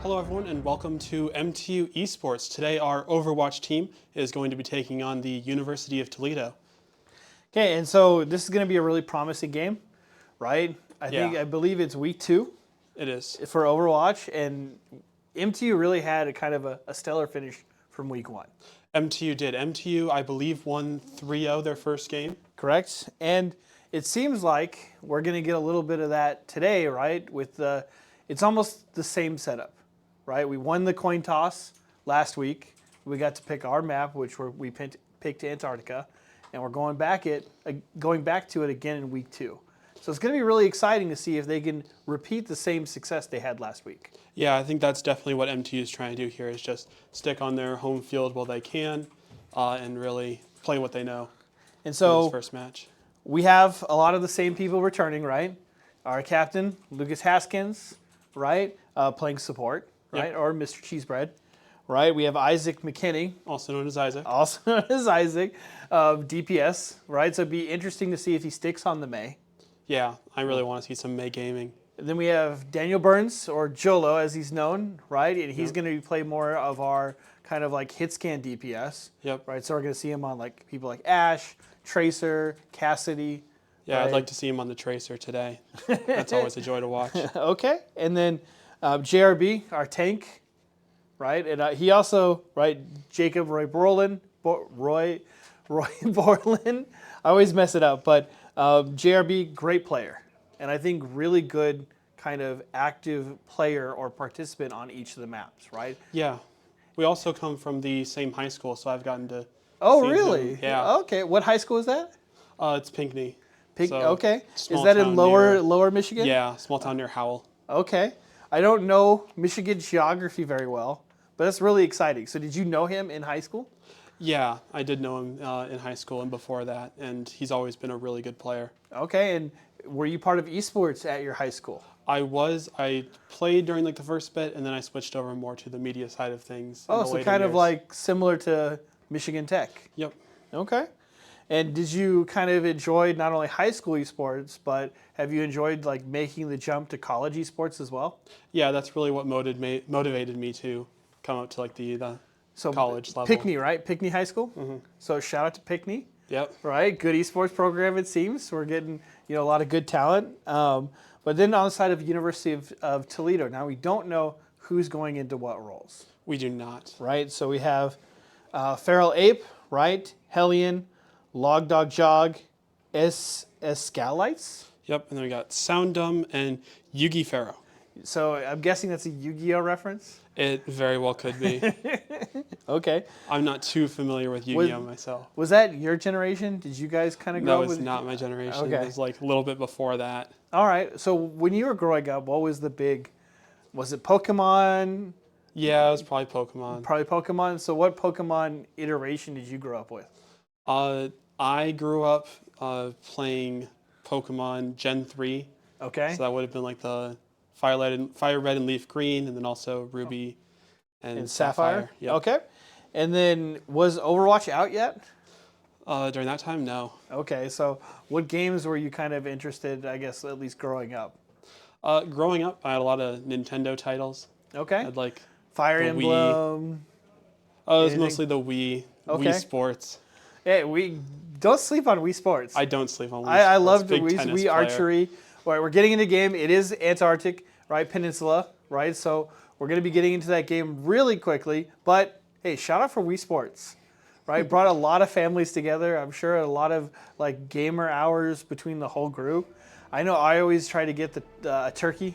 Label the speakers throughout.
Speaker 1: Hello everyone and welcome to MTU Esports. Today our Overwatch team is going to be taking on the University of Toledo.
Speaker 2: Okay, and so this is going to be a really promising game, right? I believe it's week 2.
Speaker 1: It is.
Speaker 2: For Overwatch, and MTU really had a kind of a stellar finish from week 1.
Speaker 1: MTU did. MTU, I believe, won 3-0 their first game.
Speaker 2: Correct. And it seems like we're going to get a little bit of that today, right? It's almost the same setup, right? We won the coin toss last week. We got to pick our map, which we picked Antarctica, and we're going back to it again in week 2. So it's going to be really exciting to see if they can repeat the same success they had last week.
Speaker 1: Yeah, I think that's definitely what MTU is trying to do here, is just stick on their home field while they can and really play what they know.
Speaker 2: And so
Speaker 1: this first match,
Speaker 2: we have a lot of the same people returning, right? Our captain, Lucas Haskins, right, playing support, right,
Speaker 1: yep.
Speaker 2: or Mr. Cheesebread, right? We have Isaac McKinney,
Speaker 1: also known as Isaac,
Speaker 2: DPS, right? So it'd be interesting to see if he sticks on the May.
Speaker 1: Yeah, I really want to see some May gaming.
Speaker 2: And then we have Daniel Burns, or Jolo as he's known, right? And he's going to play more of our kind of like hit scan DPS.
Speaker 1: Yep.
Speaker 2: Right, so we're going to see him on like people like Ash, Tracer, Cassidy.
Speaker 1: Yeah,
Speaker 2: right?
Speaker 1: I'd like to see him on the Tracer today. That's always a joy to watch.
Speaker 2: Okay, and then JRB, our tank, right? And he also, right, Jacob Roy Borland, Roy Borland. I always mess it up, but JRB, great player. And I think really good kind of active player or participant on each of the maps, right?
Speaker 1: Yeah. We also come from the same high school, so I've gotten to
Speaker 2: Oh,
Speaker 1: see
Speaker 2: really?
Speaker 1: him. Yeah.
Speaker 2: Okay. What high school is that?
Speaker 1: It's Pinckney.
Speaker 2: Okay. Is that in lower Michigan?
Speaker 1: Yeah, small town near Howell.
Speaker 2: Okay. I don't know Michigan geography very well, but that's really exciting. So did you know him in high school?
Speaker 1: Yeah, I did know him in high school and before that, and he's always been a really good player.
Speaker 2: Okay, and were you part of esports at your high school?
Speaker 1: I was. I played during like the first bit, and then I switched over more to the media side of things.
Speaker 2: Oh, so kind of like similar to Michigan Tech.
Speaker 1: Yep.
Speaker 2: Okay. And did you kind of enjoy not only high school esports, but have you enjoyed like making the jump to college esports as well?
Speaker 1: Yeah, that's really what motivated me to come up to like the college level.
Speaker 2: Pinckney, right? Pinckney High School?
Speaker 1: Mm-hmm.
Speaker 2: So shout out to Pinckney.
Speaker 1: Yep.
Speaker 2: Right? Good esports program, it seems. We're getting a lot of good talent. But then on the side of University of Toledo, now we don't know who's going into what roles.
Speaker 1: We do not.
Speaker 2: Right? So we have Feral Ape, right? Hellion, Log Dog Jog, Escalites.
Speaker 1: Yep, and then we got Sound Dumb and Yugi Pharaoh.
Speaker 2: So I'm guessing that's a Yu-Gi-Oh reference?
Speaker 1: It very well could be.
Speaker 2: Okay.
Speaker 1: I'm not too familiar with Yu-Gi-Oh myself.
Speaker 2: Was that your generation? Did you guys kind of grow up with?
Speaker 1: No, it's not my generation.
Speaker 2: Okay.
Speaker 1: It was like a little bit before that.
Speaker 2: All right. So when you were growing up, what was the big? Was it Pokemon?
Speaker 1: Yeah, it was probably Pokemon.
Speaker 2: Probably Pokemon. So what Pokemon iteration did you grow up with?
Speaker 1: I grew up playing Pokemon Gen 3.
Speaker 2: Okay.
Speaker 1: So that would have been like the Fire Red and Leaf Green, and then also Ruby and Sapphire.
Speaker 2: Yep. Okay. And then was Overwatch out yet?
Speaker 1: During that time, no.
Speaker 2: Okay. So what games were you kind of interested, I guess, at least growing up?
Speaker 1: Growing up, I had a lot of Nintendo titles.
Speaker 2: Okay.
Speaker 1: I had like
Speaker 2: Fire
Speaker 1: the
Speaker 2: Emblem.
Speaker 1: Wii. Oh, it was mostly the Wii.
Speaker 2: Okay.
Speaker 1: Wii Sports.
Speaker 2: Hey, we don't sleep on Wii Sports.
Speaker 1: I don't sleep on Wii.
Speaker 2: I love the
Speaker 1: Big
Speaker 2: Wii Archery. All right, we're getting into the game. It is Antarctic, right? Peninsula, right? So we're going to be getting into that game really quickly. But hey, shout out for Wii Sports, right? Brought a lot of families together. I'm sure a lot of like gamer hours between the whole group. I know I always try to get the turkey,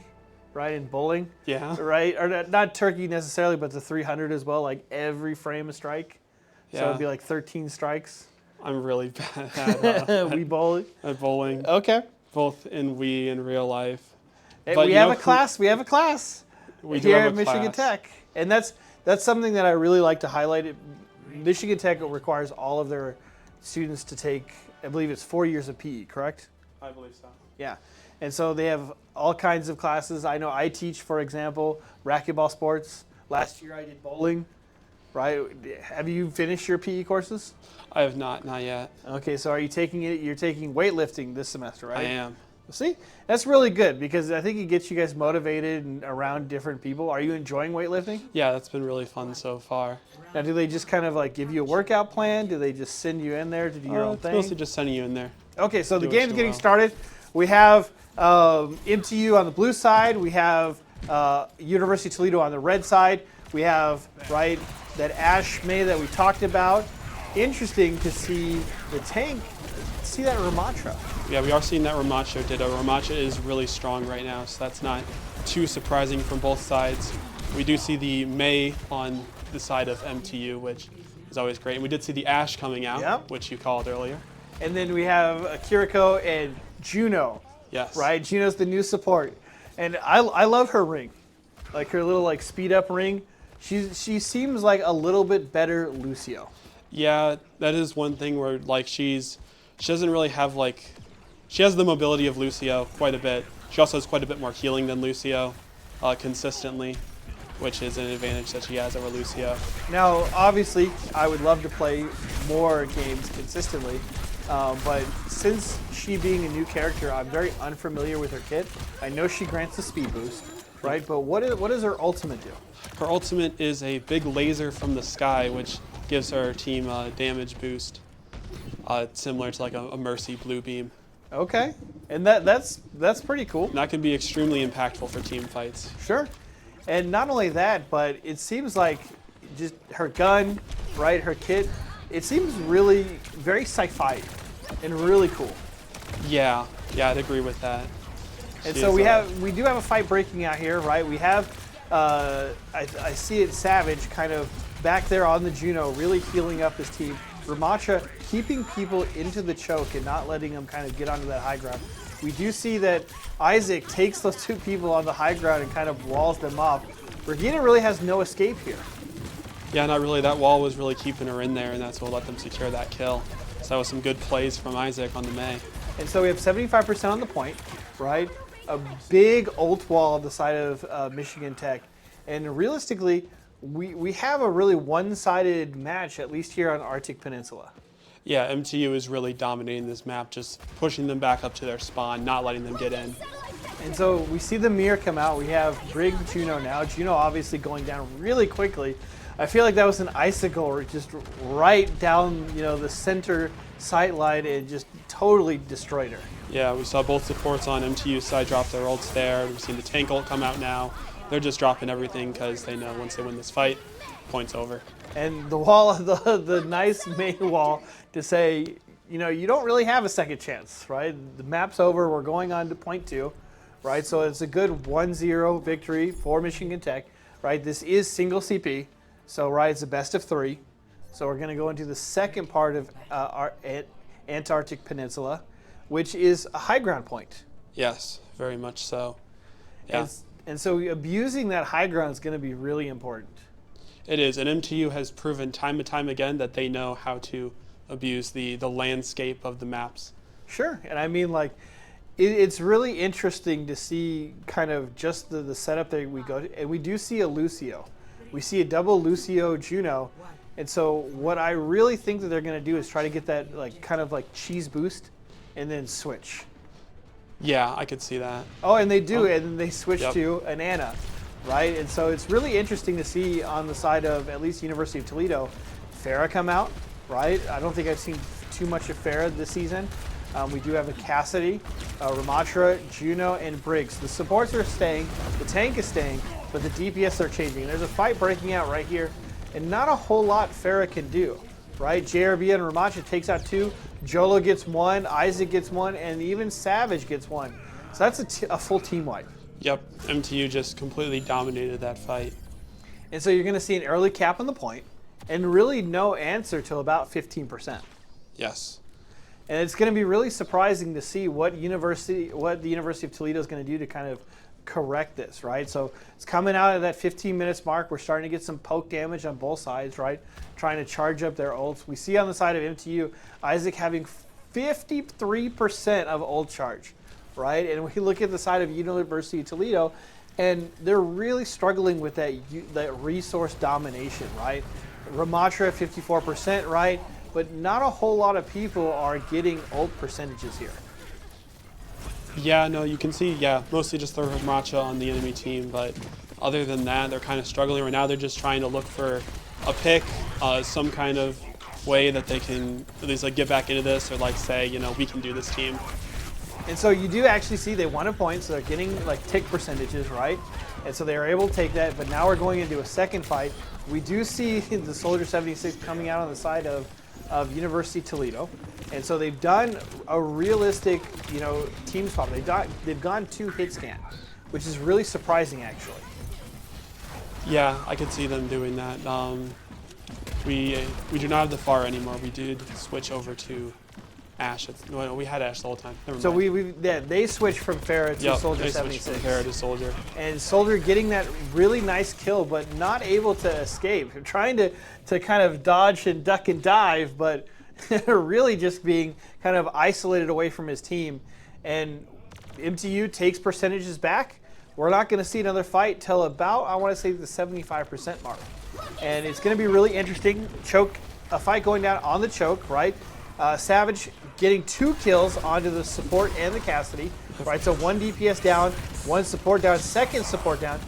Speaker 2: right, in bowling.
Speaker 1: Yeah.
Speaker 2: Right, or not turkey necessarily, but the 300 as well. Like every frame a strike.
Speaker 1: Yeah.
Speaker 2: So it'd be like 13 strikes.
Speaker 1: I'm really bad at
Speaker 2: bowling.
Speaker 1: At bowling.
Speaker 2: Okay.
Speaker 1: Both in Wii and real life.
Speaker 2: Hey, we have a class. We have a class here at Michigan Tech, and that's something that I really like to highlight. Michigan Tech requires all of their students to take, I believe it's 4 years of PE, correct?
Speaker 1: I believe so.
Speaker 2: Yeah, and so they have all kinds of classes. I know I teach, for example, racquetball sports. Last year I did bowling. Right? Have you finished your PE courses?
Speaker 1: I have not yet.
Speaker 2: Okay, so are you taking it? You're taking weightlifting this semester, right?
Speaker 1: I am.
Speaker 2: See, that's really good because I think it gets you guys motivated and around different people. Are you enjoying weightlifting?
Speaker 1: Yeah, that's been really fun so far.
Speaker 2: Now, do they just kind of like give you a workout plan? Do they just send you in there to do your own
Speaker 1: It's
Speaker 2: thing?
Speaker 1: mostly just sending you in there.
Speaker 2: Okay, so the
Speaker 1: Do what
Speaker 2: game's
Speaker 1: you
Speaker 2: getting
Speaker 1: will.
Speaker 2: started. We have MTU on the blue side. We have University of Toledo on the red side. We have, right, that Ash May that we talked about. Interesting to see the tank, see that Ramatra.
Speaker 1: Yeah, we are seeing that Ramacho ditto. Ramacho is really strong right now, so that's not too surprising from both sides. We do see the May on the side of MTU, which is always great. And we did see the Ash coming out,
Speaker 2: Yep.
Speaker 1: which you called earlier.
Speaker 2: And then we have Kiriko and Juno,
Speaker 1: Yes.
Speaker 2: right? Juno's the new support. And I love her ring, like her little like speed up ring. She seems like a little bit better Lucio.
Speaker 1: Yeah, that is one thing where like she doesn't really have like, she has the mobility of Lucio quite a bit. She also has quite a bit more healing than Lucio consistently, which is an advantage that she has over Lucio.
Speaker 2: Now, obviously, I would love to play more games consistently, but since she being a new character, I'm very unfamiliar with her kit. I know she grants a speed boost, right? But what does her ultimate do?
Speaker 1: Her ultimate is a big laser from the sky, which gives her team a damage boost, similar to like a Mercy Blue Beam.
Speaker 2: Okay, and that's pretty cool.
Speaker 1: And that can be extremely impactful for team fights.
Speaker 2: Sure. And not only that, but it seems like just her gun, right, her kit, it seems really very sci-fi and really cool.
Speaker 1: Yeah, I'd agree with that.
Speaker 2: And
Speaker 1: She
Speaker 2: so
Speaker 1: is,
Speaker 2: we do have a fight breaking out here, right? We have, I see it Savage kind of back there on the Juno, really healing up his team. Ramatra keeping people into the choke and not letting them kind of get onto that high ground. We do see that Isaac takes those two people on the high ground and kind of walls them off. Regina really has no escape here.
Speaker 1: Yeah, not really. That wall was really keeping her in there, and that's what let them secure that kill. So that was some good plays from Isaac on the May.
Speaker 2: And so we have 75% on the point, right? A big ult wall on the side of Michigan Tech. And realistically, we have a really one-sided match, at least here on Arctic Peninsula.
Speaker 1: Yeah, MTU is really dominating this map, just pushing them back up to their spawn, not letting them get in.
Speaker 2: And so we see the mirror come out. We have Brig Juno now. Juno obviously going down really quickly. I feel like that was an icicle just right down, the center sight line and just totally destroyed her.
Speaker 1: Yeah, we saw both supports on MTU's side drop their ults there. We've seen the tank ult come out now. They're just dropping everything because they know once they win this fight, point's over.
Speaker 2: And the wall, the nice main wall to say, you don't really have a second chance, right? The map's over. We're going on to point 2, right? So it's a good 1-0 victory for Michigan Tech, right? This is single CP, so right, it's a best of 3. So we're going to go into the second part of our Antarctic Peninsula, which is a high ground point.
Speaker 1: Yes, very much so. Yeah.
Speaker 2: And so abusing that high ground is going to be really important.
Speaker 1: It is, and MTU has proven time and time again that they know how to abuse the landscape of the maps.
Speaker 2: Sure, and I mean it's really interesting to see kind of just the setup that we go to, and we do see a Lucio. We see a double Lucio Juno, and so what I really think that they're going to do is try to get that kind of cheese boost and then switch.
Speaker 1: Yeah, I could see that.
Speaker 2: Oh, and they do, and then they switch
Speaker 1: Yep.
Speaker 2: to an Anna, right? And so it's really interesting to see on the side of at least University of Toledo, Farah come out, right? I don't think I've seen too much of Farah this season. We do have a Cassidy, Ramatra, Juno, and Briggs. The supports are staying, the tank is staying, but the DPS are changing. There's a fight breaking out right here, and not a whole lot Farah can do, right? JRB and Ramatra takes out 2, Jolo gets 1, Isaac gets 1, and even Savage gets 1. So that's a full team wipe.
Speaker 1: Yep, MTU just completely dominated that fight.
Speaker 2: And so you're going to see an early cap on the point, and really no answer till about 15%.
Speaker 1: Yes.
Speaker 2: And it's going to be really surprising to see what the University of Toledo is going to do to kind of correct this, right? So it's coming out at that 15 minutes mark. We're starting to get some poke damage on both sides, right? Trying to charge up their ults. We see on the side of MTU, Isaac having 53% of ult charge, right? And we look at the side of University of Toledo, and they're really struggling with that resource domination, right? Ramatra at 54%, right? But not a whole lot of people are getting ult percentages here.
Speaker 1: Yeah, no, you can see, mostly just the Ramatcha on the enemy team, but other than that, they're kind of struggling right now. They're just trying to look for a pick, some kind of way that they can at least like get back into this or like say, we can do this team.
Speaker 2: And so you do actually see they won a point, so they're getting like tick percentages, right? And so they are able to take that, but now we're going into a second fight. We do see the Soldier 76 coming out on the side of University of Toledo. And so they've done a realistic, team swap. They've gone 2 hit scan, which is really surprising actually.
Speaker 1: Yeah, I could see them doing that. We do not have the FAR anymore. We did switch over to Ash. No, we had Ash the whole time. Never
Speaker 2: So
Speaker 1: mind.
Speaker 2: they switched from Farah to Soldier
Speaker 1: they
Speaker 2: 76.
Speaker 1: switched from Farah to Soldier.
Speaker 2: And Soldier getting that really nice kill, but not able to escape. Trying to kind of dodge and duck and dive, but really just being kind of isolated away from his team. And MTU takes percentages back. We're not going to see another fight till about, I want to say, the 75% mark. And it's going to be really interesting. A fight going down on the choke, right? Savage getting 2 kills onto the support and the Cassidy, right? So 1 DPS down, 1 support down, 2nd support down.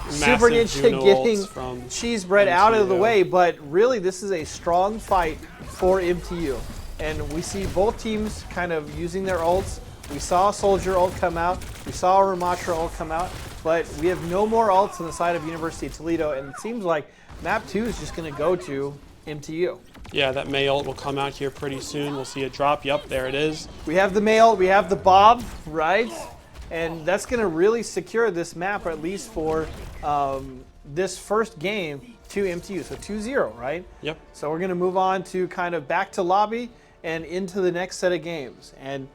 Speaker 2: Super Ninja getting cheese bread out of the way, but really this is a strong fight for MTU. And we see both teams kind of using their ults. We saw a Soldier ult come out, we saw a Ramatra ult come out, but we have no more ults on the side of University of Toledo, and it seems like map 2 is just going to go to MTU.
Speaker 1: Yeah, that May ult will come out here pretty soon. We'll see it drop. Yep, there it is.
Speaker 2: We have the Mail, we have the Bob, right? And that's going to really secure this map, or at least for this first game to MTU. So 2-0, right?
Speaker 1: Yep.
Speaker 2: So we're going to move on to kind of back to lobby and into the next set of games. And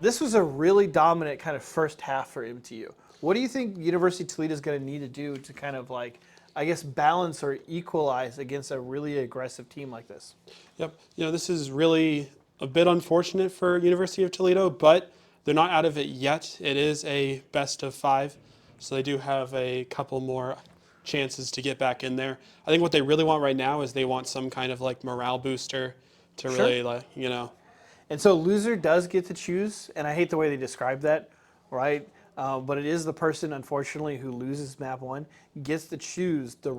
Speaker 2: this was a really dominant kind of first half for MTU. What do you think University of Toledo is going to need to do to kind of like, I guess, balance or equalize against a really aggressive team like this?
Speaker 1: Yep. This is really a bit unfortunate for University of Toledo, but they're not out of it yet. It is a best of 5, so they do have a couple more chances to get back in there. I think what they really want right now is they want some kind of like morale booster to really
Speaker 2: And so loser does get to choose, and I hate the way they describe that, right? But it is the person, unfortunately, who loses map 1 gets to choose the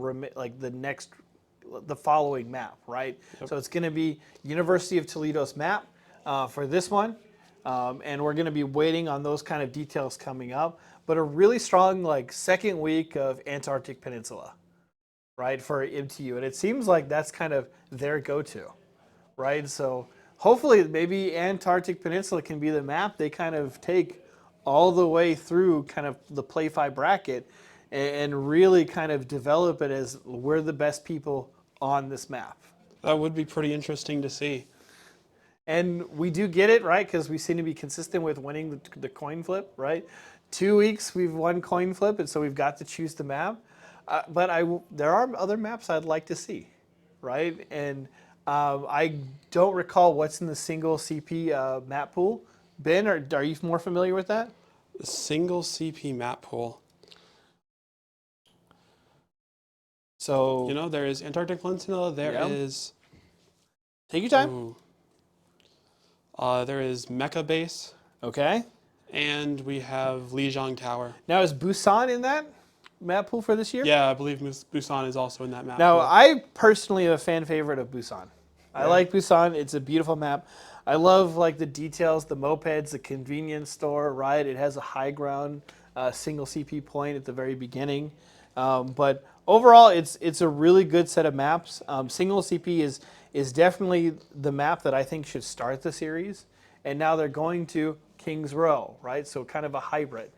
Speaker 2: following map, right? Yep. So it's going to be University of Toledo's map for this one, and we're going to be waiting on those kind of details coming up. But a really strong second week of Antarctic Peninsula, right, for MTU, and it seems like that's kind of their go-to, right? So hopefully, maybe Antarctic Peninsula can be the map they kind of take all the way through kind of the Playfly bracket and really kind of develop it as we're the best people on this map.
Speaker 1: That would be pretty interesting to see.
Speaker 2: And we do get it, right? Because we seem to be consistent with winning the coin flip, right? 2 weeks we've won coin flip, and so we've got to choose the map. But there are other maps I'd like to see, right? And I don't recall what's in the single CP map pool. Ben, are you more familiar with that?
Speaker 1: The single CP map pool.
Speaker 2: So
Speaker 1: there is Antarctic Peninsula. There is.
Speaker 2: Take your time.
Speaker 1: Ooh. There is Mecha Base.
Speaker 2: Okay.
Speaker 1: And we have Lijiang Tower.
Speaker 2: Now is Busan in that map pool for this year?
Speaker 1: Yeah, I believe Busan is also in that map
Speaker 2: now,
Speaker 1: pool.
Speaker 2: I personally am a fan favorite of Busan. Yeah. I like Busan. It's a beautiful map. I love the details, the mopeds, the convenience store, right? It has a high ground single CP point at the very beginning. But overall, it's a really good set of maps. Single CP is definitely the map that I think should start the series. And now they're going to Kings Row, right? So kind of a hybrid,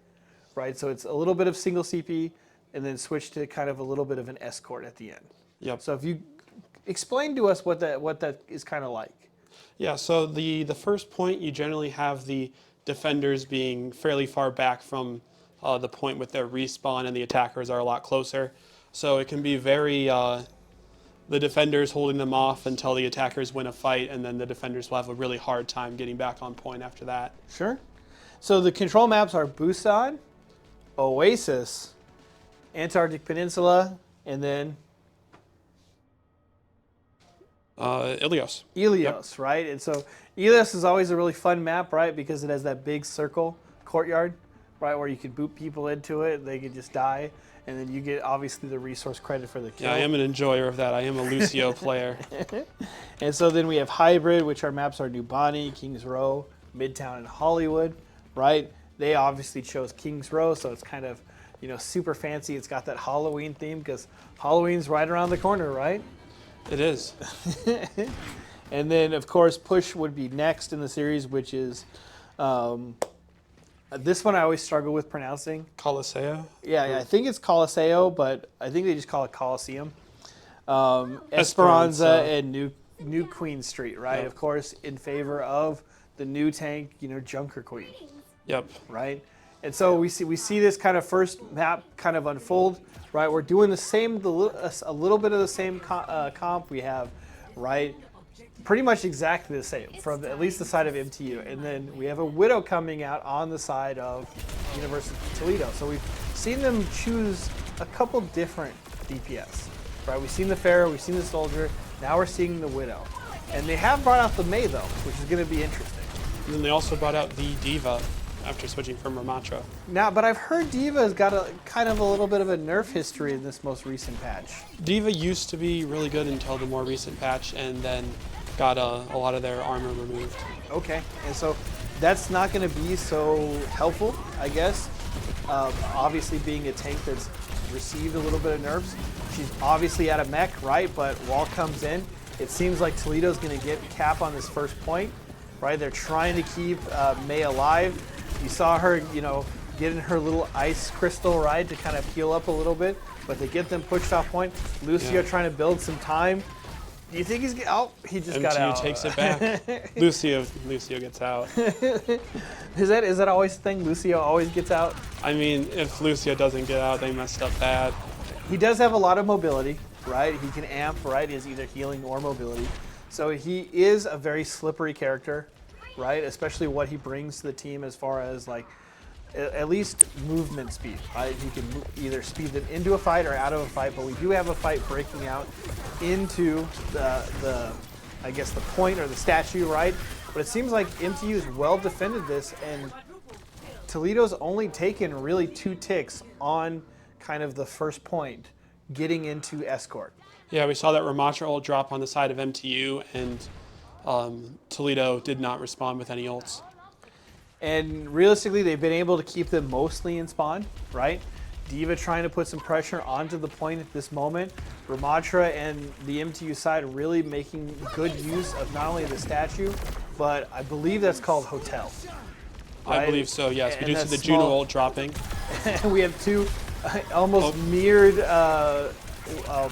Speaker 2: right? So it's a little bit of single CP and then switch to kind of a little bit of an escort at the end.
Speaker 1: Yep.
Speaker 2: So if you explain to us what that is kind of like.
Speaker 1: Yeah, so the first point, you generally have the defenders being fairly far back from the point with their respawn, and the attackers are a lot closer. So it can be very, the defenders holding them off until the attackers win a fight, and then the defenders will have a really hard time getting back on point after that.
Speaker 2: Sure. So the control maps are Busan, Oasis, Antarctic Peninsula, and then
Speaker 1: Ilios.
Speaker 2: Ilios, right? And so Ilios is always a really fun map, right? Because it has that big circle courtyard, right? Where you can boot people into it. They can just die. And then you get, obviously, the resource credit for the kill.
Speaker 1: Yeah, I am an enjoyer of that. I am a Lucio player.
Speaker 2: And so then we have Hybrid, which our maps are New Bonnie, Kings Row, Midtown, and Hollywood, right? They obviously chose Kings Row, so it's kind of, super fancy. It's got that Halloween theme because Halloween's right around the corner, right?
Speaker 1: It is.
Speaker 2: And then, of course, Push would be next in the series, which is this one I always struggle with pronouncing.
Speaker 1: Coliseo?
Speaker 2: Yeah, I think it's Coliseo, but I think they just call it Coliseum. Esperanza and New Queen Street, right?
Speaker 1: Yep.
Speaker 2: Of course, in favor of the new tank, Junker Queen.
Speaker 1: Yep.
Speaker 2: Right? And so we see this kind of first map kind of unfold, right? We're doing a little bit of the same comp we have, right? Pretty much exactly the same from at least the side of MTU. And then we have a Widow coming out on the side of University of Toledo. So we've seen them choose a couple different DPS, right? We've seen the Pharaoh, we've seen the Soldier, now we're seeing the Widow. And they have brought out the Mei though, which is going to be interesting.
Speaker 1: And then they also brought out the Diva after switching from Ramatra.
Speaker 2: Now, but I've heard Diva has got a kind of a little bit of a nerf history in this most recent patch.
Speaker 1: Diva used to be really good until the more recent patch, and then got a lot of their armor removed.
Speaker 2: Okay, and so that's not going to be so helpful, I guess. Obviously, being a tank that's received a little bit of nerfs. She's obviously out of mech, right? But Wall comes in. It seems like Toledo's going to get cap on this first point, right? They're trying to keep Mei alive. You saw her, getting her little ice crystal, right, to kind of heal up a little bit. But they get them pushed off point. Lucio trying to build some time. Do you think he's oh, he just got out.
Speaker 1: MTU takes it back. Lucio gets out.
Speaker 2: Is that always the thing? Lucio always gets out?
Speaker 1: I mean, if Lucio doesn't get out, they messed up bad.
Speaker 2: He does have a lot of mobility, right? He can amp, right? He has either healing or mobility. So he is a very slippery character, right? Especially what he brings to the team as far as like at least movement speed, right? He can either speed them into a fight or out of a fight, but we do have a fight breaking out into the I guess the point or the statue, right? But it seems like MTU's well defended this, and Toledo's only taken really 2 ticks on kind of the first point, getting into escort.
Speaker 1: Yeah, we saw that Ramatra ult drop on the side of MTU, and Toledo did not respond with any ults.
Speaker 2: And realistically, they've been able to keep them mostly in spawn, right? Diva trying to put some pressure onto the point at this moment. Ramatra and the MTU side really making good use of not only the statue, but I believe that's called Hotel. Right?
Speaker 1: I believe so, yes. We do see the
Speaker 2: small...
Speaker 1: Juno ult dropping.
Speaker 2: We have 2 almost mirrored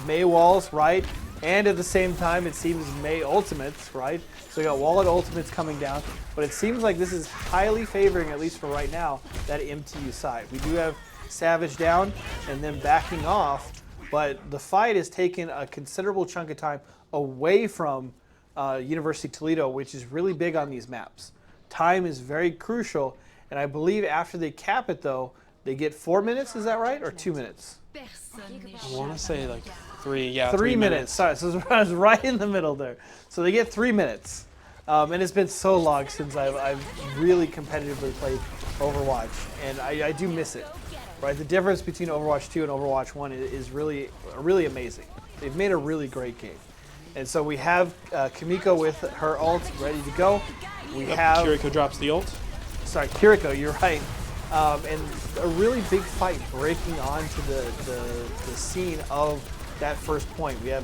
Speaker 2: Mei walls, right? And at the same time, it seems Mei ultimates, right? So we got wallet ultimates coming down, but it seems like this is highly favoring, at least for right now, that MTU side. We do have Savage down and then backing off, but the fight has taken a considerable chunk of time away from University of Toledo, which is really big on these maps. Time is very crucial, and I believe after they cap it, though, they get 4 minutes, is that right, or 2 minutes?
Speaker 1: I want to say like 3, yeah.
Speaker 2: 3 minutes. Sorry, so I was right in the middle there. So they get 3 minutes. And it's been so long since I've really competitively played Overwatch, and I do miss it. Right, the difference between Overwatch 2 and Overwatch 1 is really amazing. They've made a really great game. And so we have Kimiko with her ult ready to go. We have
Speaker 1: Kiriko drops the ult.
Speaker 2: Sorry, Kiriko, you're right. And a really big fight breaking onto the scene of that first point. We have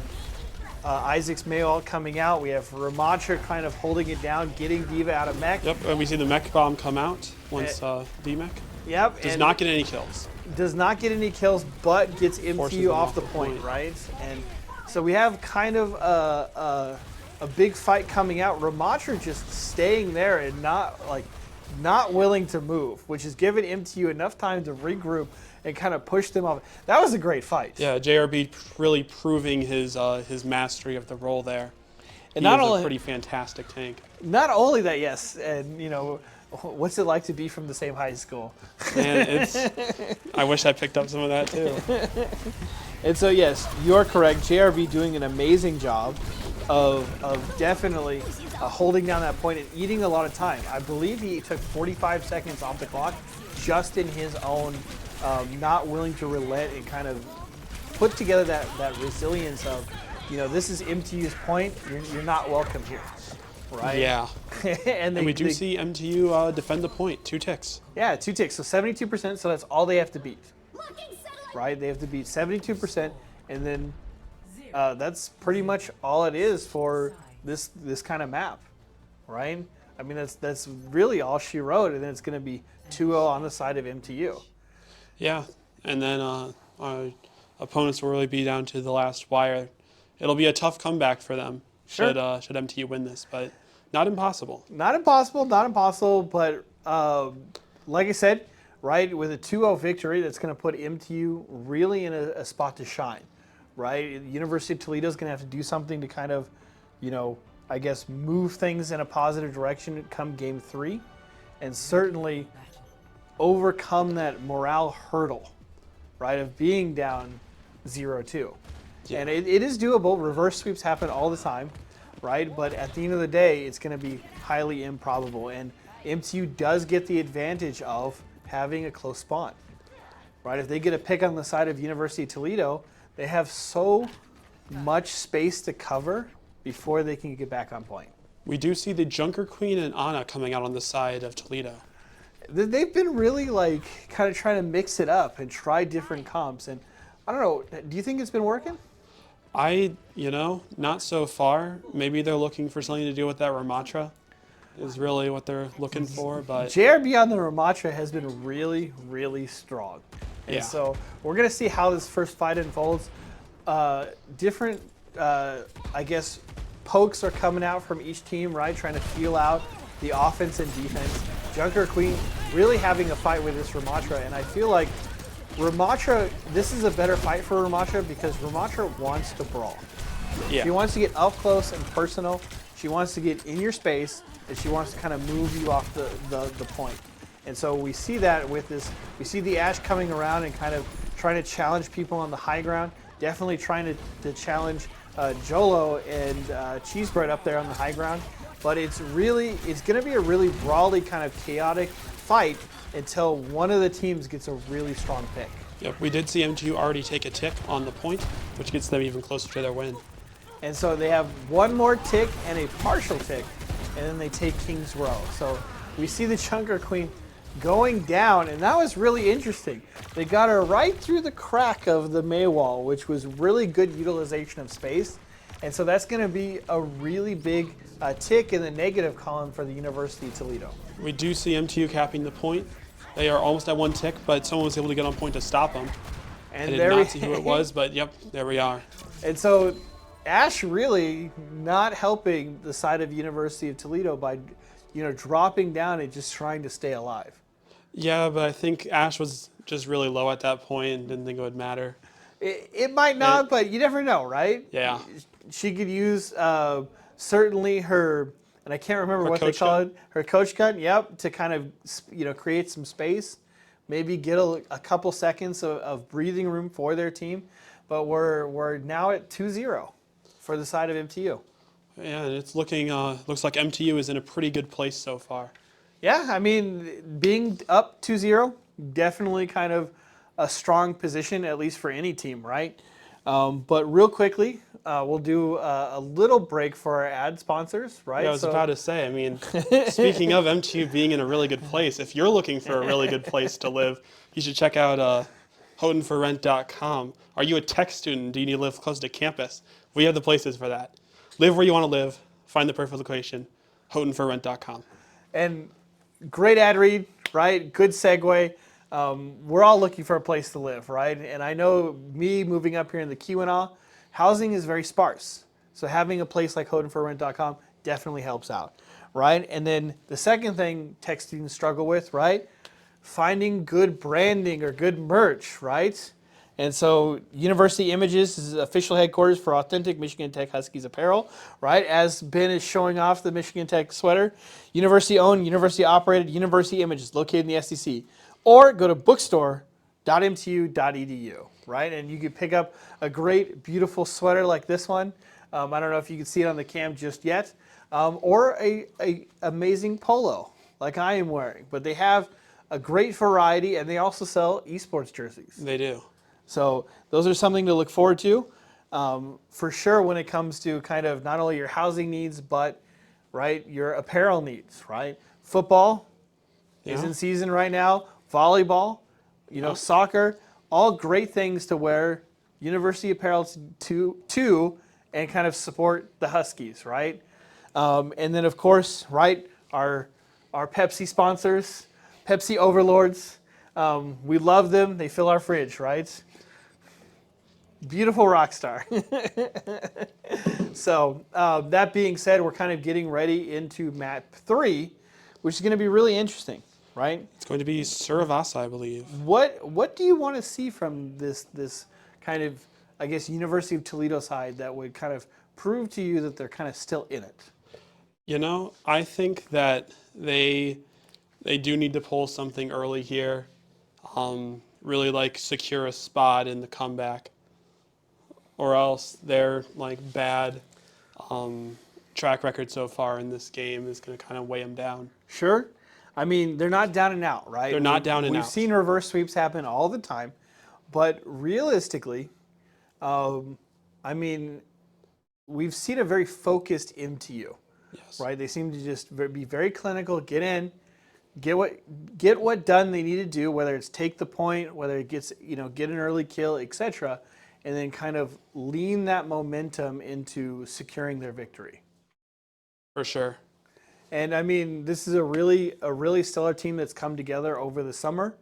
Speaker 2: Isaac's Mei ult coming out. We have Ramatra kind of holding it down, getting Diva out of mech.
Speaker 1: Yep, and we see the mech bomb come out once D-mech.
Speaker 2: Yep.
Speaker 1: Does not get any kills.
Speaker 2: Does not get any kills, but gets MTU off the point, right? And so we have kind of a big fight coming out. Ramatra just staying there and not willing to move, which has given MTU enough time to regroup and kind of push them off. That was a great fight.
Speaker 1: Yeah, JRB really proving his mastery of the role there.
Speaker 2: And
Speaker 1: he
Speaker 2: not
Speaker 1: is
Speaker 2: only
Speaker 1: a pretty fantastic tank.
Speaker 2: Not only that, yes, and what's it like to be from the same high school?
Speaker 1: Man, I wish I picked up some of that too.
Speaker 2: And so yes, you're correct. JRB doing an amazing job. of definitely holding down that point and eating a lot of time. I believe he took 45 seconds off the clock just in his own not willing to relent and kind of put together that resilience of, this is MTU's point, you're not welcome here, right?
Speaker 1: Yeah.
Speaker 2: and
Speaker 1: we do see MTU defend the point, 2 ticks.
Speaker 2: Yeah, 2 ticks, so 72%, so that's all they have to beat, right? They have to beat 72%, and then that's pretty much all it is for this kind of map, right? I mean, that's really all she wrote, and then it's going to be 2-0 on the side of MTU.
Speaker 1: Yeah, and then our opponents will really be down to the last wire. It'll be a tough comeback for them should MTU win this, but not impossible. Not
Speaker 2: impossible, but like I said, right, with a 2-0 victory, that's going to put MTU really in a spot to shine, right? University of Toledo is going to have to do something to kind of, I guess, move things in a positive direction come game 3, and certainly overcome that morale hurdle, right, of being down 0-2. Yeah. And it is doable. Reverse sweeps happen all the time, right? But at the end of the day, it's going to be highly improbable. And MTU does get the advantage of having a close spawn, right? If they get a pick on the side of University of Toledo, they have so much space to cover before they can get back on point.
Speaker 1: We do see the Junker Queen and Ana coming out on the side of Toledo.
Speaker 2: They've been really kind of trying to mix it up and try different comps. And I don't know, do you think it's been working?
Speaker 1: Not so far. Maybe they're looking for something to do with that Ramatra is really what they're looking for. But
Speaker 2: JRB on the Ramatra has been really, really strong. And so we're going to see how this first fight unfolds. Different, I guess, pokes are coming out from each team, right? Trying to feel out the offense and defense. Junker Queen really having a fight with this Ramatra, and I feel like Ramatra, this is a better fight for Ramatra because Ramatra wants to brawl. Yeah. She wants to get up close and personal. She wants to get in your space, and she wants to kind of move you off the point. And so we see that with this. We see the Ashe coming around and kind of trying to challenge people on the high ground. Definitely trying to challenge Jolo and Cheesebread up there on the high ground. But it's going to be a really brawly kind of chaotic fight until one of the teams gets a really strong pick.
Speaker 1: Yep, we did see MTU already take a tick on the point, which gets them even closer to their win.
Speaker 2: And so they have one more tick and a partial tick, and then they take King's Row. So we see the Junker Queen going down, and that was really interesting. They got her right through the crack of the May wall, which was really good utilization of space. And so that's going to be a really big tick in the negative column for the University of Toledo.
Speaker 1: We do see MTU capping the point. They are almost at one tick, but someone was able to get on point to stop them. And I did not see who it was, but yep, there we are.
Speaker 2: And so Ashe really not helping the side of University of Toledo by, dropping down and just trying to stay alive.
Speaker 1: Yeah, but I think Ashe was just really low at that point and didn't think it would matter.
Speaker 2: It might not, but you never know, right?
Speaker 1: Yeah.
Speaker 2: She could use certainly her, and I can't remember what they call it, her coach gun, yep, to kind of, create some space, maybe get a couple seconds of breathing room for their team. But we're now at 2-0 for the side of MTU.
Speaker 1: Yeah, and it's looks like MTU is in a pretty good place so far.
Speaker 2: Yeah, I mean, being up 2-0, definitely kind of a strong position, at least for any team, right? But real quickly, we'll do a little break for our ad sponsors, right?
Speaker 1: Yeah, I was about to say, I mean, speaking of MTU being in a really good place, if you're looking for a really good place to live, you should check out HoughtonForRent.com. Are you a tech student? Do you need to live close to campus? We have the places for that. Live where you want to live. Find the perfect location. HoughtonForRent.com.
Speaker 2: And great ad read, right? Good segue. We're all looking for a place to live, right? And I know me moving up here in the Keweenaw, housing is very sparse. So having a place like HoughtonForRent.com definitely helps out, right? And then the second thing tech students struggle with, right? Finding good branding or good merch, right? And so University Images is official headquarters for authentic Michigan Tech Huskies apparel, right? As Ben is showing off the Michigan Tech sweater. University owned, university operated, University Images located in the SEC. Or go to bookstore.mtu.edu, right? And you can pick up a great, beautiful sweater like this one. I don't know if you can see it on the cam just yet, or a amazing polo like I am wearing. But they have a great variety, and they also sell esports jerseys.
Speaker 1: They do.
Speaker 2: So those are something to look forward to. For sure, when it comes to kind of not only your housing needs, but right, your apparel needs, right? Football is in season right now. Volleyball, soccer, all great things to wear university apparel to and kind of support the Huskies, right? And then of course, right, our Pepsi sponsors, Pepsi overlords. We love them. They fill our fridge, right? Beautiful rock star. So that being said, we're kind of getting ready into map 3, which is going to be really interesting, right?
Speaker 1: It's going to be Suravasa, I believe.
Speaker 2: What do you want to see from this kind of, I guess, University of Toledo side that would kind of prove to you that they're kind of still in it?
Speaker 1: I think that they do need to pull something early here. Really like secure a spot in the comeback, or else their like bad track record so far in this game is going to kind of weigh them down.
Speaker 2: Sure. I mean, they're not down and out, right?
Speaker 1: They're not down and out.
Speaker 2: We've seen reverse sweeps happen all the time, but realistically, I mean, we've seen a very focused MTU,
Speaker 1: Yes.
Speaker 2: right? They seem to just be very clinical, get in, get what done they need to do, whether it's take the point, whether it gets, get an early kill, etc., and then kind of lean that momentum into securing their victory.
Speaker 1: For sure.
Speaker 2: And I mean, this is a really stellar team that's come together over the summer.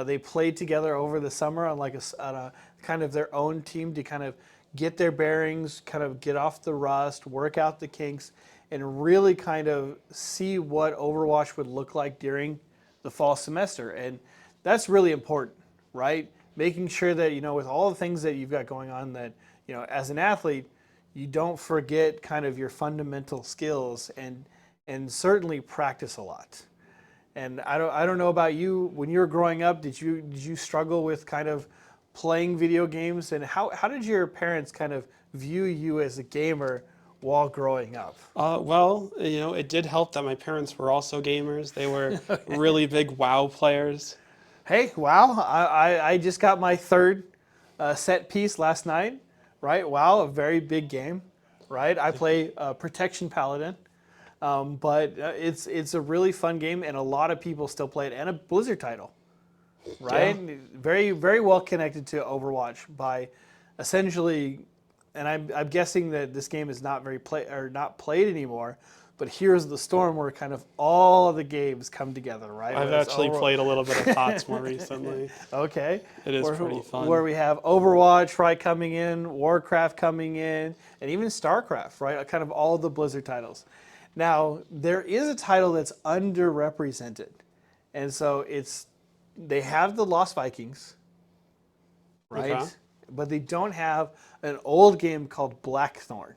Speaker 2: They played together over the summer on a kind of their own team to kind of get their bearings, kind of get off the rust, work out the kinks, and really kind of see what Overwatch would look like during the fall semester. And that's really important, right? Making sure that, with all the things that you've got going on, that, as an athlete, you don't forget kind of your fundamental skills and certainly practice a lot. And I don't know about you, when you were growing up, did you struggle with kind of playing video games, and how did your parents kind of view you as a gamer while growing up?
Speaker 1: Well, it did help that my parents were also gamers. They were really big WoW players.
Speaker 2: Hey, WoW, I just got my third set piece last night, right? WoW, a very big game, right? I play Protection Paladin. But it's a really fun game, and a lot of people still play it, and a Blizzard title, right? Yeah. Very, very well connected to Overwatch by essentially, and I'm guessing that this game is not not played anymore. But Heroes of the Storm, where kind of all the games come together, right?
Speaker 1: I've actually played a little bit of HOTS more recently.
Speaker 2: Okay.
Speaker 1: It is pretty fun.
Speaker 2: Where we have Overwatch, right, coming in, Warcraft coming in, and even StarCraft, right? Kind of all the Blizzard titles. Now, there is a title that's underrepresented. And so they have the Lost Vikings, right?
Speaker 1: Okay.
Speaker 2: But they don't have an old game called Blackthorn.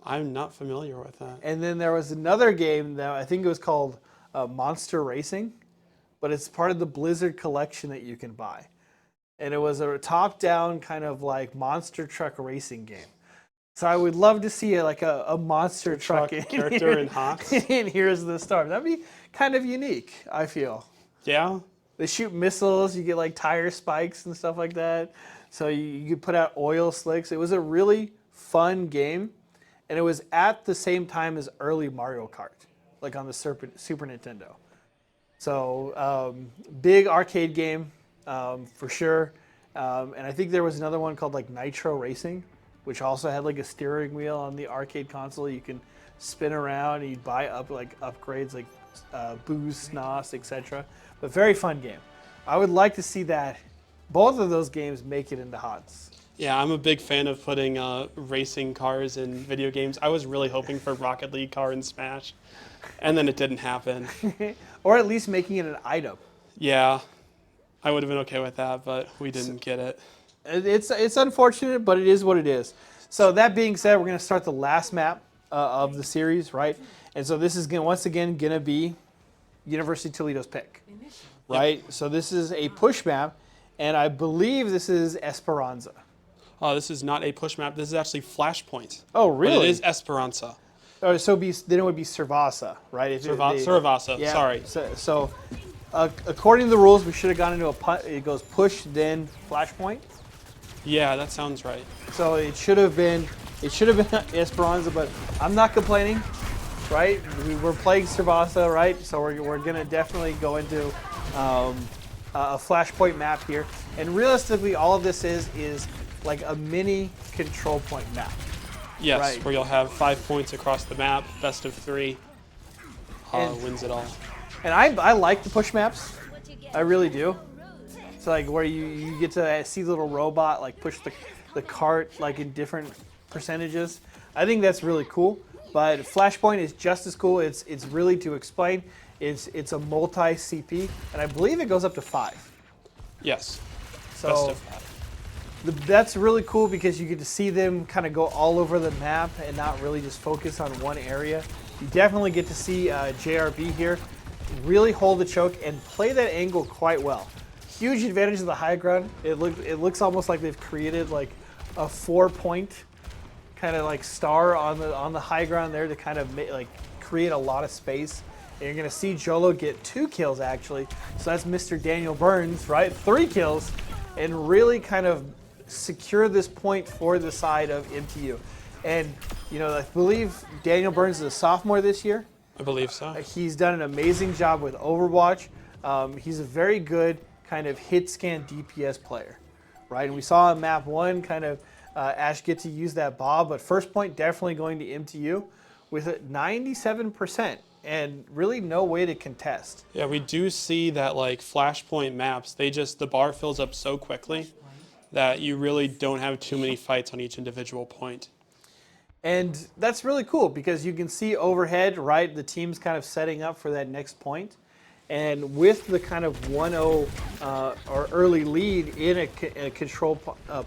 Speaker 1: I'm not familiar with that.
Speaker 2: And then there was another game that I think it was called Monster Racing, but it's part of the Blizzard collection that you can buy. And it was a top-down kind of like monster truck racing game. So I would love to see a monster truck
Speaker 1: character in HOTS.
Speaker 2: in Heroes of the Storm. That'd be kind of unique, I feel.
Speaker 1: Yeah.
Speaker 2: They shoot missiles. You get like tire spikes and stuff like that. So you could put out oil slicks. It was a really fun game, and it was at the same time as early Mario Kart, like on the Super Nintendo. So big arcade game for sure. And I think there was another one called like Nitro Racing, which also had like a steering wheel on the arcade console. You can spin around and you buy upgrades like boost, NOS, etc. But very fun game. I would like to see that both of those games make it into HOTS.
Speaker 1: Yeah, I'm a big fan of putting racing cars in video games. I was really hoping for Rocket League car in Smash, and then it didn't happen.
Speaker 2: Or at least making it an item.
Speaker 1: Yeah, I would have been okay with that, but we didn't get it.
Speaker 2: It's unfortunate, but it is what it is. So that being said, we're going to start the last map of the series, right? And so this is once again going to be University of Toledo's pick, right? Yep. So this is a push map, and I believe this is Esperanza.
Speaker 1: This is not a push map. This is actually Flashpoint.
Speaker 2: Oh,
Speaker 1: But
Speaker 2: really?
Speaker 1: it is Esperanza.
Speaker 2: Oh, so then it would be Servasa, right? If
Speaker 1: Servasa,
Speaker 2: yeah,
Speaker 1: sorry.
Speaker 2: So according to the rules, we should have gone into it goes push, then Flashpoint.
Speaker 1: Yeah, that sounds right.
Speaker 2: So it should have been Esperanza, but I'm not complaining, right? We're playing Servasa, right? So we're gonna definitely go into a Flashpoint map here. And realistically, all of this is like a mini control point map.
Speaker 1: Yes,
Speaker 2: Right.
Speaker 1: where you'll have 5 points across the map, best of 3, wins it all.
Speaker 2: And I like the push maps. I really do. It's like where you get to see the little robot like push the cart like in different percentages. I think that's really cool. But Flashpoint is just as cool. It's really to explain. It's a multi CP, and I believe it goes up to 5.
Speaker 1: Yes,
Speaker 2: So
Speaker 1: best of 5.
Speaker 2: that's really cool because you get to see them kind of go all over the map and not really just focus on one area. You definitely get to see JRB here really hold the choke and play that angle quite well. Huge advantage of the high ground. It looks almost like they've created like a 4-point kind of like star on the high ground there to kind of create a lot of space. And you're gonna see Jolo get 2 kills actually. So that's Mr. Daniel Burns, right? 3 kills, and really kind of secure this point for the side of MTU. And I believe Daniel Burns is a sophomore this year.
Speaker 1: I believe so.
Speaker 2: He's done an amazing job with Overwatch. He's a very good kind of hit scan DPS player, right? And we saw in map 1 kind of Ash get to use that bob, but first point definitely going to MTU with a 97% and really no way to contest.
Speaker 1: Yeah, we do see that like Flashpoint maps, the bar fills up so quickly that you really don't have too many fights on each individual point.
Speaker 2: And that's really cool because you can see overhead, right? The team's kind of setting up for that next point. And with the kind of 1-0 or early lead in a control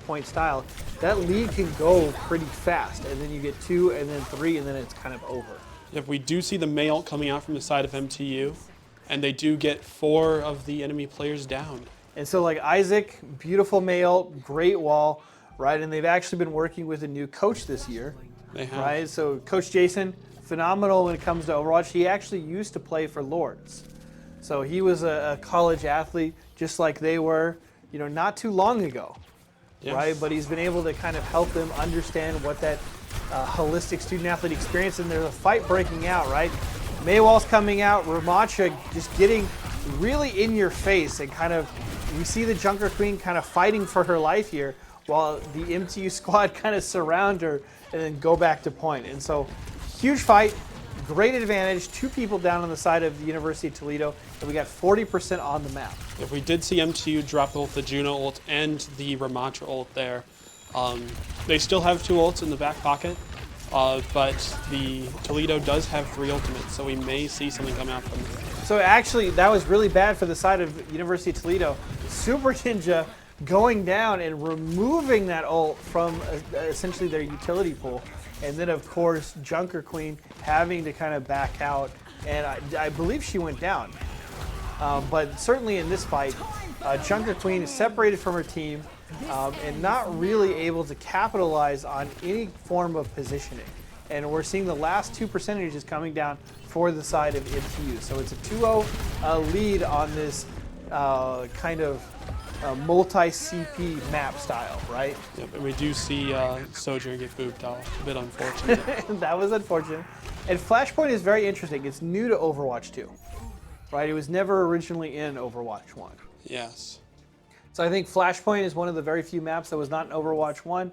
Speaker 2: point style, that lead can go pretty fast. And then you get 2 and then 3 and then it's kind of over.
Speaker 1: If we do see the May ult coming out from the side of MTU, and they do get 4 of the enemy players down.
Speaker 2: And so like Isaac, beautiful male, great wall, right? And they've actually been working with a new coach this year.
Speaker 1: They have.
Speaker 2: Right, so Coach Jason, phenomenal when it comes to Overwatch. He actually used to play for Lords. So he was a college athlete just like they were, not too long ago,
Speaker 1: Yes.
Speaker 2: right? But he's been able to kind of help them understand what that holistic student-athlete experience, and there's a fight breaking out, right? Maywall's coming out, Ramacha just getting really in your face, and kind of, we see the Junker Queen kind of fighting for her life here, while the MTU squad kind of surround her and then go back to point. And so, huge fight, great advantage, 2 people down on the side of the University of Toledo, and we got 40% on the map.
Speaker 1: If we did see MTU drop both the Juno ult and the Ramatra ult there, they still have 2 ults in the back pocket, but the Toledo does have 3 ultimates, so we may see something come out from them.
Speaker 2: So actually, that was really bad for the side of University of Toledo. Super Ninja going down and removing that ult from essentially their utility pool. And then, of course, Junker Queen having to kind of back out. And I believe she went down. But certainly in this fight, Junker Queen is separated from her team and not really able to capitalize on any form of positioning. And we're seeing the last 2 percentages coming down for the side of MTU. So it's a 2-0 lead on this kind of multi-CP map style, right?
Speaker 1: Yep, and we do see Sojourner get booped off. A bit unfortunate.
Speaker 2: That was unfortunate. And Flashpoint is very interesting. It's new to Overwatch 2, right? It was never originally in Overwatch 1.
Speaker 1: Yes.
Speaker 2: So I think Flashpoint is one of the very few maps that was not in Overwatch 1,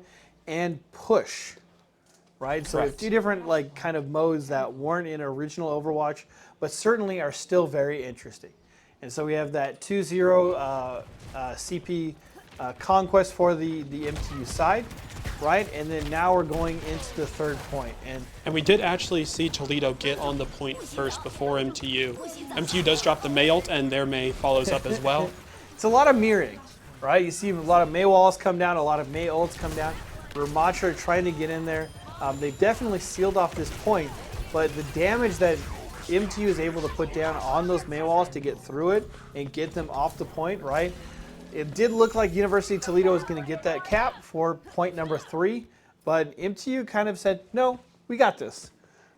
Speaker 2: and Push, right? So
Speaker 1: Correct.
Speaker 2: 2 different like kind of modes that weren't in original Overwatch, but certainly are still very interesting. And so we have that 2-0 CP conquest for the MTU side, right? And then now we're going into the 3rd point.
Speaker 1: And we did actually see Toledo get on the point first before MTU. MTU does drop the May ult, and their May follows up as well.
Speaker 2: It's a lot of mirroring, right? You see a lot of May walls come down, a lot of May ults come down. Ramatra trying to get in there. They've definitely sealed off this point, but the damage that MTU is able to put down on those May walls to get through it and get them off the point, right? it did look like University of Toledo was going to get that cap for point number 3, but MTU kind of said, no, we got this,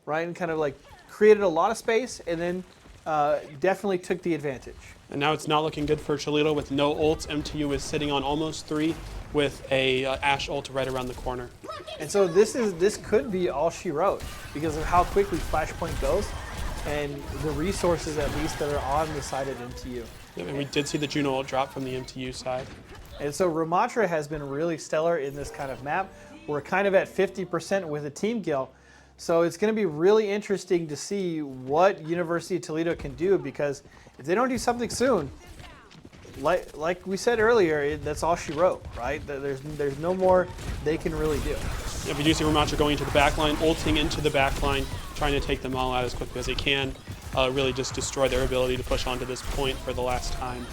Speaker 2: right? And kind of like created a lot of space and then definitely took the advantage.
Speaker 1: And now it's not looking good for Toledo with no ults. MTU is sitting on almost 3 with a Ashe ult right around the corner.
Speaker 2: And so this could be all she wrote because of how quickly Flashpoint goes and the resources at least that are on the side of MTU.
Speaker 1: Yeah, and we did see the Juno ult drop from the MTU side.
Speaker 2: And so Ramatra has been really stellar in this kind of map. We're kind of at 50% with a team kill. So it's going to be really interesting to see what University of Toledo can do, because if they don't do something soon, like we said earlier, that's all she wrote, right? There's no more they can really do.
Speaker 1: Yeah, we do see Ramatra going into the backline, ulting into the backline, trying to take them all out as quickly as they can, really just destroy their ability to push onto this point for the last time.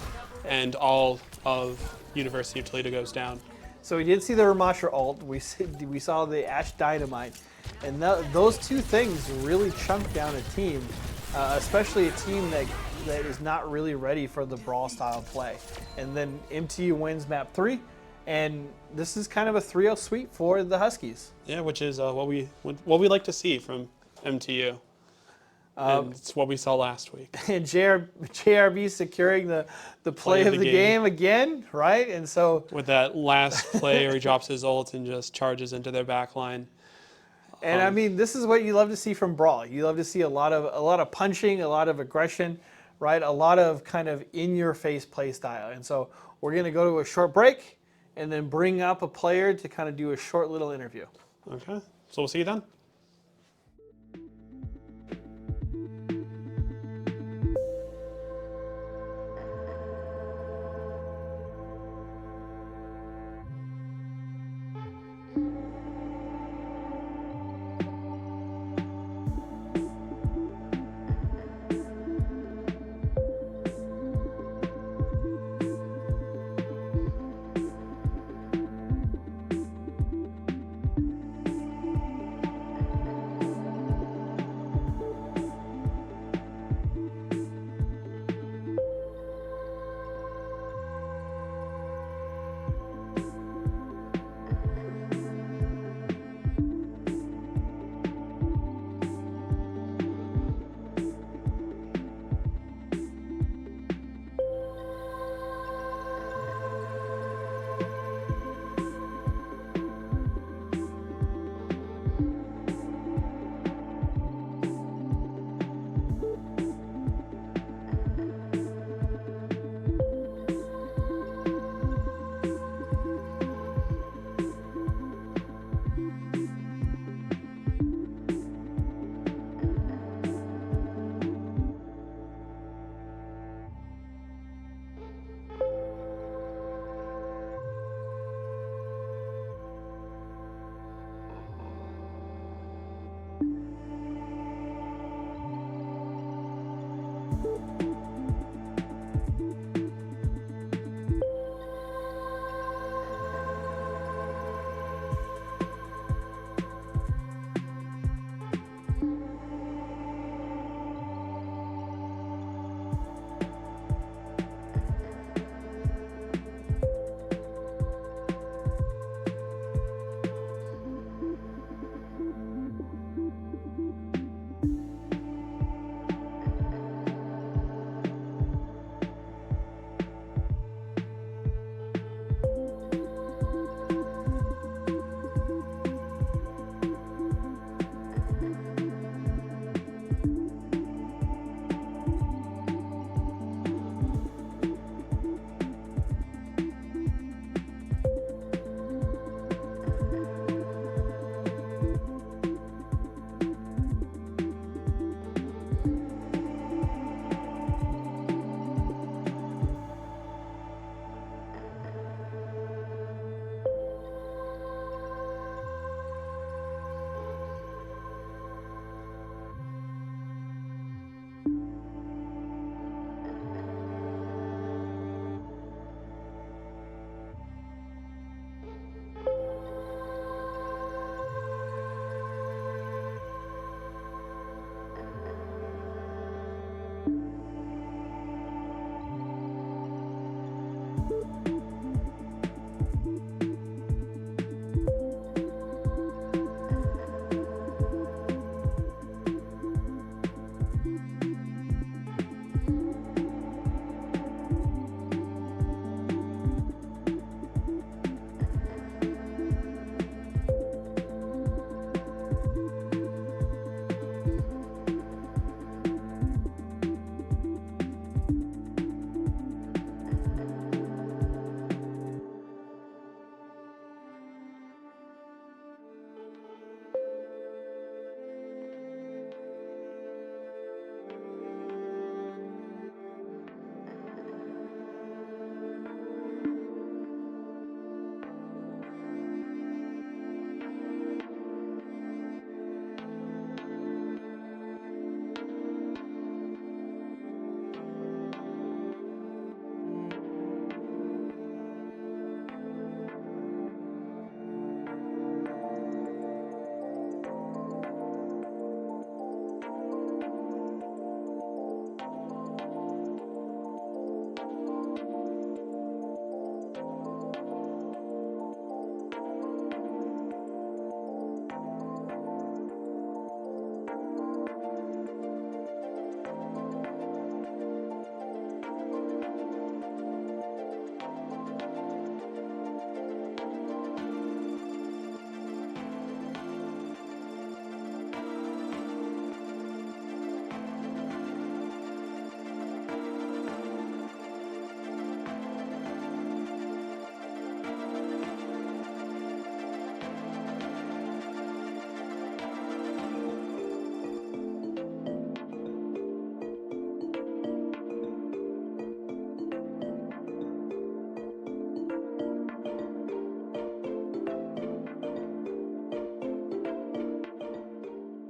Speaker 1: And all of University of Toledo goes down.
Speaker 2: So we did see the Ramatra ult. We saw the Ashe Dynamite. And those two things really chunk down a team, especially a team that is not really ready for the brawl style play. And then MTU wins map 3, and this is kind of a 3-0 sweep for the Huskies.
Speaker 1: Yeah, which is what we like to see from MTU. And it's what we saw last week.
Speaker 2: And JRB securing the play of the game again, right? And so
Speaker 1: with that last play where he drops his ult and just charges into their back line.
Speaker 2: And I mean, this is what you love to see from Brawl. You love to see a lot of punching, a lot of aggression, right? A lot of kind of in-your-face play style. And so we're going to go to a short break and then bring up a player to kind of do a short little interview.
Speaker 1: Okay, so we'll see you then.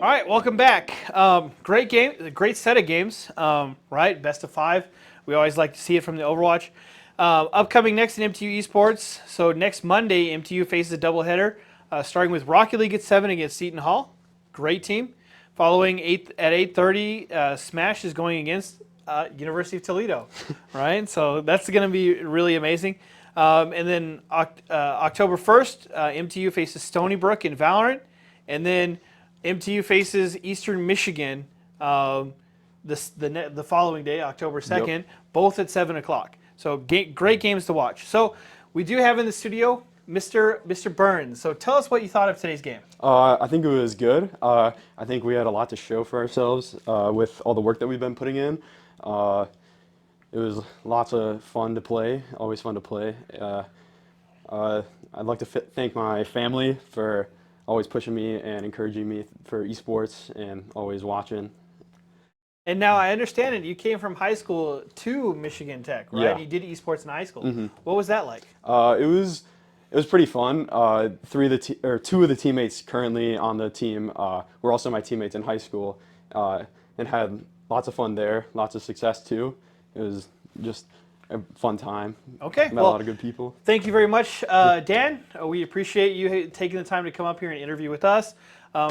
Speaker 2: All right, welcome back. Great game, great set of games, right? Best of 5. We always like to see it from the Overwatch. Upcoming next in MTU Esports. So next Monday, MTU faces a doubleheader, starting with Rocket League at 7 against Seton Hall. Great team. Following at 8:30, Smash is going against University of Toledo, right? So that's going to be really amazing. And then October 1st, MTU faces Stony Brook in Valorant, and then MTU faces Eastern Michigan the following day, October 2nd, both at 7 o'clock. So great games to watch. So we do have in the studio Mr. Burns. So tell us what you thought of today's game.
Speaker 3: I think it was good. I think we had a lot to show for ourselves with all the work that we've been putting in. It was lots of fun to play, always fun to play. I'd like to thank my family for always pushing me and encouraging me for esports and always watching.
Speaker 2: And now I understand it. You came from high school to Michigan Tech, right?
Speaker 3: Yeah.
Speaker 2: You did esports in high school. What was that like?
Speaker 3: It was pretty fun. Two of the teammates currently on the team were also my teammates in high school, and had lots of fun there, lots of success too. It was just a fun time.
Speaker 2: Okay,
Speaker 3: Met a lot of good people.
Speaker 2: Thank you very much, Dan. We appreciate you taking the time to come up here and interview with us.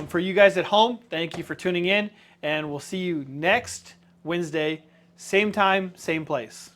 Speaker 2: For you guys at home, thank you for tuning in, and we'll see you next Wednesday, same time, same place.